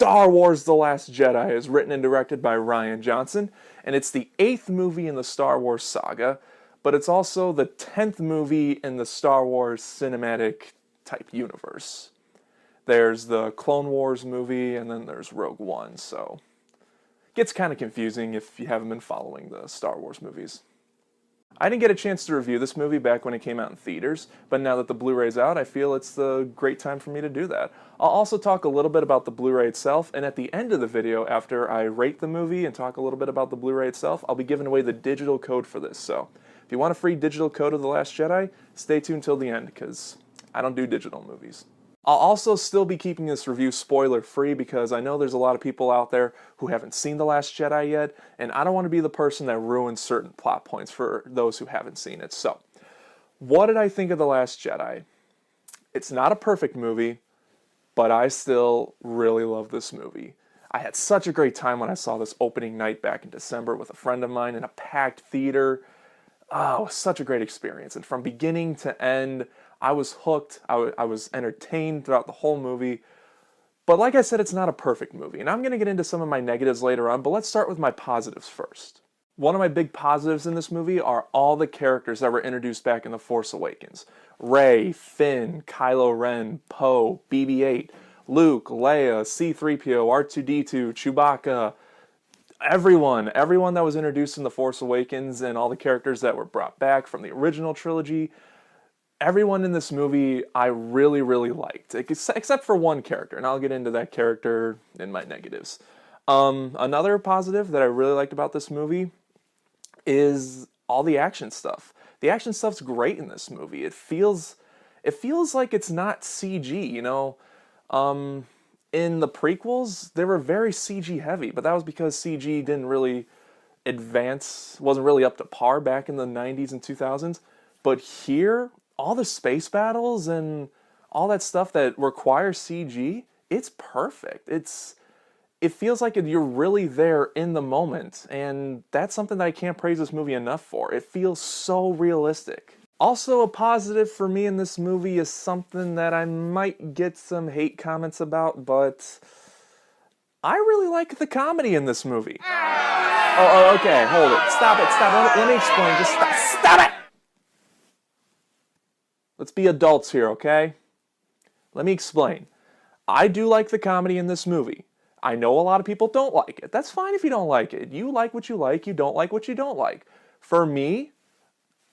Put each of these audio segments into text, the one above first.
Star Wars The Last Jedi is written and directed by Rian Johnson, and it's the 8th movie in the Star Wars saga, but it's also the 10th movie in the Star Wars cinematic type universe. There's the Clone Wars movie, and then there's Rogue One, so it gets kind of confusing if you haven't been following the Star Wars movies. I didn't get a chance to review this movie back when it came out in theaters, but now that the Blu-ray's out, I feel it's the great time for me to do that. I'll also talk a little bit about the Blu-ray itself, and at the end of the video, after I rate the movie and talk a little bit about the Blu-ray itself, I'll be giving away the digital code for this. So if you want a free digital code of The Last Jedi, stay tuned till the end, because I don't do digital movies. I'll also still be keeping this review spoiler-free because I know there's a lot of people out there who haven't seen The Last Jedi yet, and I don't want to be the person that ruins certain plot points for those who haven't seen it. So, what did I think of The Last Jedi? It's not a perfect movie, but I still really love this movie. I had such a great time when I saw this opening night back in December with a friend of mine in a packed theater. Oh, it was such a great experience, and from beginning to end, I was hooked. I was entertained throughout the whole movie. But like I said, it's not a perfect movie, and I'm going to get into some of my negatives later on, but let's start with my positives first. One of my big positives in this movie are all the characters that were introduced back in The Force Awakens. Rey, Finn, Kylo Ren, Poe, BB-8, Luke, Leia, C-3PO, R2-D2, Chewbacca, everyone that was introduced in The Force Awakens and all the characters that were brought back from the original trilogy. Everyone in this movie I really, really liked, except for one character, and I'll get into that character in my negatives. Another positive that I really liked about this movie is all the action stuff. The action stuff's great in this movie. It feels like it's not CG, you know? In the prequels, they were very CG heavy, but that was because CG didn't really advance, wasn't really up to par back in the 90s and 2000s. But here, all the space battles and all that stuff that requires CG, it's perfect. It feels like you're really there in the moment, and that's something that I can't praise this movie enough for. It feels so realistic. Also, a positive for me in this movie is something that I might get some hate comments about, but I really like the comedy in this movie. Oh, okay, hold it. Stop it. Let me explain. Just stop it! Let's be adults here, okay? Let me explain. I do like the comedy in this movie. I know a lot of people don't like it. That's fine if you don't like it. You like what you like, you don't like what you don't like. For me,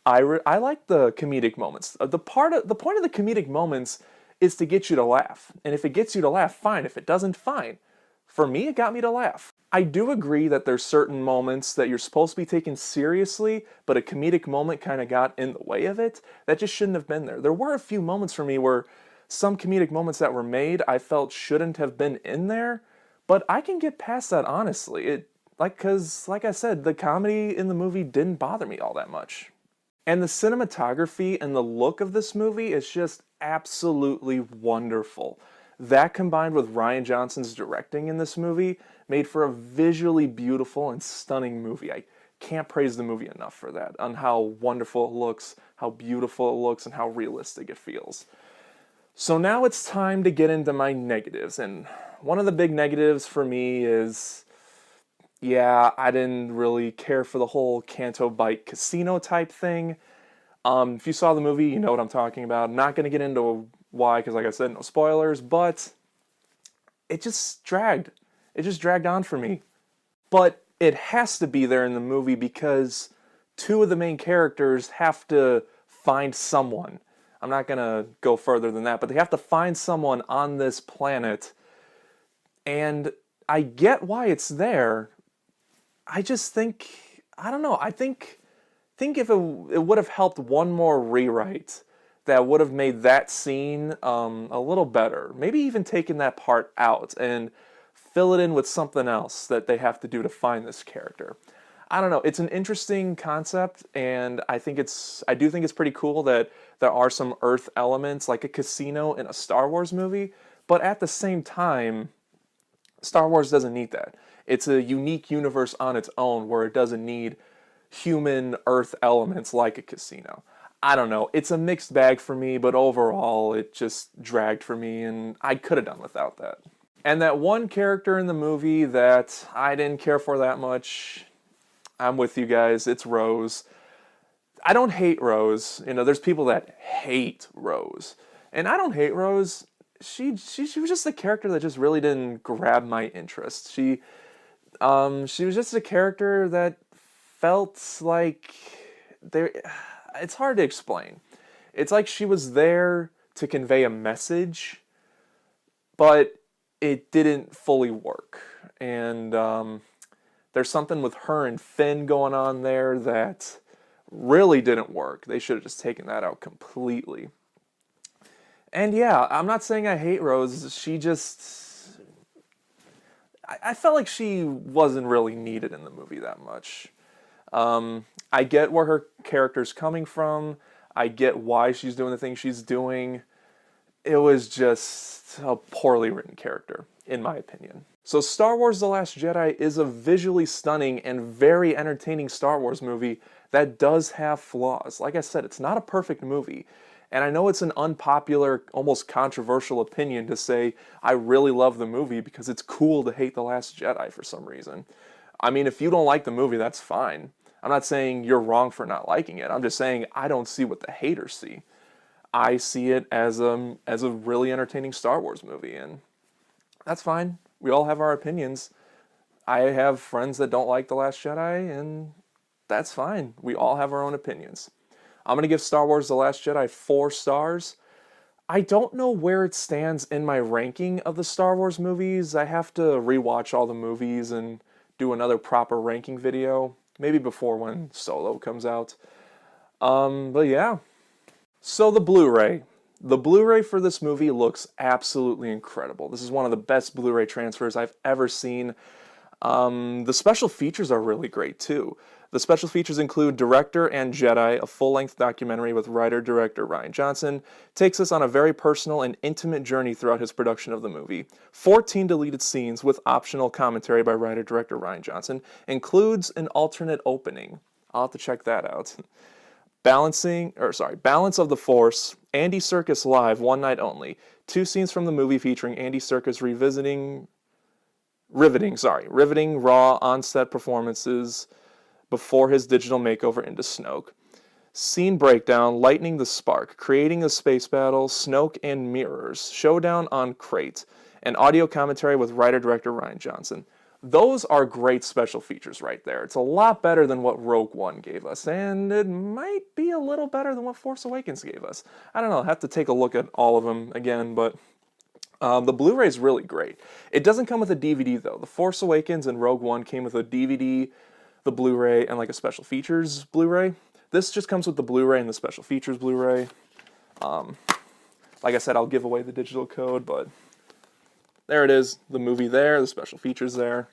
I like the comedic moments. The point of the comedic moments is to get you to laugh. And if it gets you to laugh, fine. If it doesn't, fine. For me, it got me to laugh. I do agree that there's certain moments that you're supposed to be taken seriously, but a comedic moment kind of got in the way of it. That just shouldn't have been there. There were a few moments for me where some comedic moments that were made I felt shouldn't have been in there, but I can get past that honestly. Because like I said, the comedy in the movie didn't bother me all that much. And the cinematography and the look of this movie is just absolutely wonderful. That combined with Rian Johnson's directing in this movie made for a visually beautiful and stunning movie. I can't praise the movie enough for that, on how wonderful it looks, how beautiful it looks, and how realistic it feels. So now it's time to get into my negatives, and one of the big negatives for me is, yeah, I didn't really care for the whole Canto Bight casino type thing. If you saw the movie, you know what I'm talking about. I'm not going to get into why, because like I said, no spoilers, but it just dragged. It just dragged on for me. But it has to be there in the movie because two of the main characters have to find someone. I'm not going to go further than that, but they have to find someone on this planet. And I get why it's there. I just think, I don't know, I think if it would have helped one more rewrite, that would have made that scene a little better. Maybe even taken that part out and fill it in with something else that they have to do to find this character. I don't know. It's an interesting concept, and I do think it's pretty cool that there are some Earth elements, like a casino in a Star Wars movie, but at the same time, Star Wars doesn't need that. It's a unique universe on its own where it doesn't need human Earth elements like a casino. I don't know. It's a mixed bag for me, but overall, it just dragged for me, and I could have done without that. And that one character in the movie that I didn't care for that much, I'm with you guys, it's Rose. I don't hate Rose. You know, there's people that hate Rose. And I don't hate Rose. She was just a character that just really didn't grab my interest. She was just a character that felt like there. It's hard to explain. It's like she was there to convey a message, but it didn't fully work. And there's something with her and Finn going on there that really didn't work. They should have just taken that out completely. And yeah, I'm not saying I hate Rose. I felt like she wasn't really needed in the movie that much. I get where her character's coming from. I get why she's doing the things she's doing. It was just a poorly written character, in my opinion. So Star Wars The Last Jedi is a visually stunning and very entertaining Star Wars movie that does have flaws. Like I said, it's not a perfect movie. And I know it's an unpopular, almost controversial opinion to say, I really love the movie because it's cool to hate The Last Jedi for some reason. I mean, if you don't like the movie, that's fine. I'm not saying you're wrong for not liking it. I'm just saying I don't see what the haters see. I see it as a really entertaining Star Wars movie, and that's fine. We all have our opinions. I have friends that don't like The Last Jedi, and that's fine. We all have our own opinions. I'm going to give Star Wars The Last Jedi 4 stars. I don't know where it stands in my ranking of the Star Wars movies. I have to rewatch all the movies and do another proper ranking video. Maybe before when Solo comes out. But yeah. So the Blu-ray. The Blu-ray for this movie looks absolutely incredible. This is one of the best Blu-ray transfers I've ever seen. The special features are really great too. The special features include Director and Jedi, a full-length documentary with writer-director Rian Johnson, takes us on a very personal and intimate journey throughout his production of the movie. 14 deleted scenes with optional commentary by writer-director Rian Johnson, includes an alternate opening. I'll have to check that out. Balance of the Force, Andy Serkis live, one night only. 2 scenes from the movie featuring Andy Serkis riveting raw on-set performances before his digital makeover into Snoke. Scene breakdown, Lightning the Spark, Creating a Space Battle, Snoke and Mirrors, Showdown on Crate, and audio commentary with writer-director Rian Johnson. Those are great special features right there. It's a lot better than what Rogue One gave us, and it might be a little better than what Force Awakens gave us. I don't know, I'll have to take a look at all of them again, but the Blu-ray is really great. It doesn't come with a DVD though. The Force Awakens and Rogue One came with a DVD, the Blu-ray, and like a special features Blu-ray. This just comes with the Blu-ray and the special features Blu-ray. Like I said, I'll give away the digital code, but there it is. The movie there, the special features there.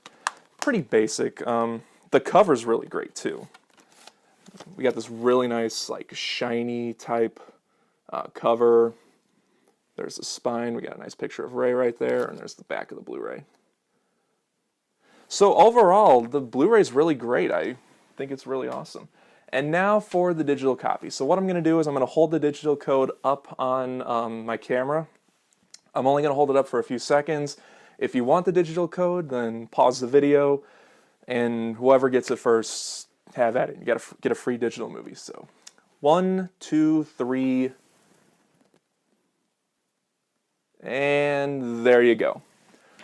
Pretty basic. The cover's really great too. We got this really nice, like, shiny type cover. There's the spine. We got a nice picture of Rey right there, and there's the back of the Blu-ray. So overall, the Blu-ray is really great. I think it's really awesome. And now for the digital copy. So what I'm going to do is I'm going to hold the digital code up on my camera. I'm only going to hold it up for a few seconds. If you want the digital code, then pause the video, and whoever gets it first, have at it. You got to get a free digital movie. So 1, 2, 3, and there you go.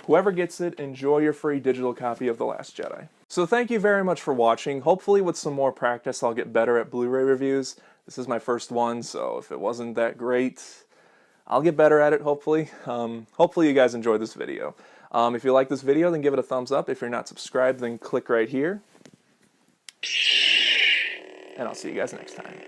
Whoever gets it, enjoy your free digital copy of The Last Jedi. So thank you very much for watching. Hopefully with some more practice I'll get better at Blu-ray reviews. This is my first one, so if it wasn't that great, I'll get better at it, hopefully. Hopefully you guys enjoyed this video. If you like this video, then give it a thumbs up. If you're not subscribed, then click right here. And I'll see you guys next time.